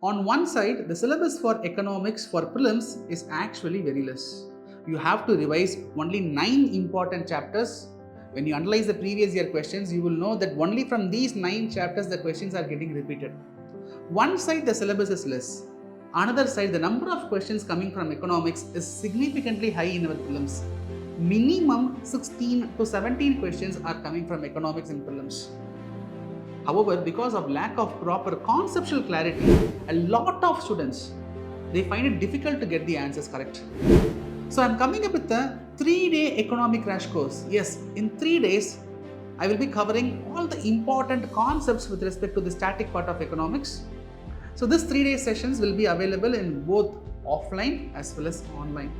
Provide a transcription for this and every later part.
On one side, the syllabus for economics for prelims is actually very less. You have to revise only 9 important chapters. When you analyze the previous year questions, you will know that only from these 9 chapters the questions are getting repeated. One side the syllabus is less. Another side, the number of questions coming from economics is significantly high in our prelims. Minimum 16 to 17 questions are coming from economics in prelims. However, because of lack of proper conceptual clarity, a lot of students, they find it difficult to get the answers correct. So I'm coming up with a 3-day economic crash course. Yes, in 3 days, I will be covering all the important concepts with respect to the static part of economics. So this 3-day sessions will be available in both offline as well as online.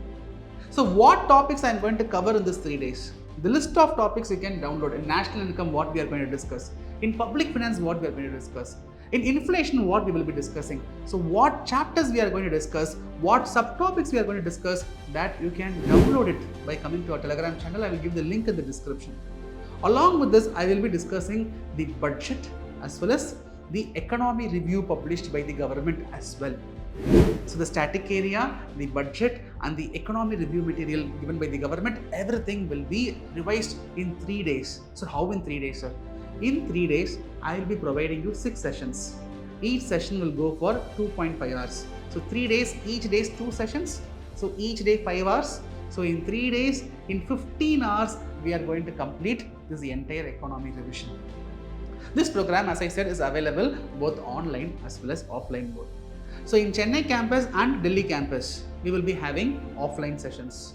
So what topics I'm going to cover in this 3 days? The list of topics you can download. In national income, what we are going to discuss. In public finance, what we are going to discuss. In inflation, what we will be discussing. So what chapters we are going to discuss, what subtopics we are going to discuss, that you can download it by coming to our Telegram channel. I will give the link in the description. Along with this, I will be discussing the budget as well as the economy review published by the government as well. So the static area, the budget and the economy review material given by the government, everything will be revised in 3 days. So how in 3 days, sir? In 3 days, I will be providing you 6 sessions. Each session will go for 2.5 hours. So 3 days, each day is 2 sessions. So each day 5 hours. So in 3 days, in 15 hours, we are going to complete this entire economy revision. This program, as I said, is available both online as well as offline both. So in Chennai campus and Delhi campus, we will be having offline sessions.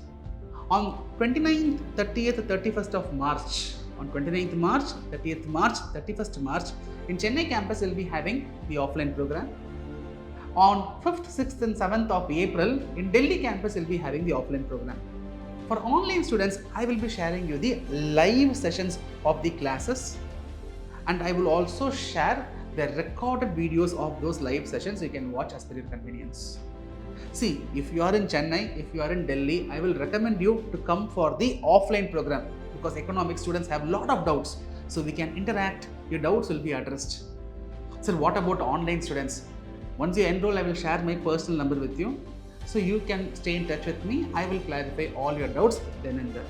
On 29th, 30th, 31st of March, on 29th March, 30th March, 31st March, in Chennai campus, we will be having the offline program. On 5th, 6th and 7th of April, in Delhi campus, we will be having the offline program. For online students, I will be sharing you the live sessions of the classes, and I will also share the recorded videos of those live sessions you can watch as per your convenience. See, if you are in Chennai, if you are in Delhi, I will recommend you to come for the offline program because economics students have a lot of doubts. So we can interact, your doubts will be addressed. So what about online students? Once you enroll, I will share my personal number with you. So you can stay in touch with me. I will clarify all your doubts then and there.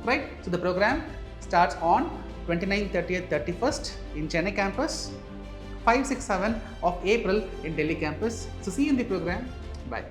Right? So the program starts on 29th, 30th, 31st in Chennai campus, 5, 6, 7 of April in Delhi campus. So see you in the program. Bye.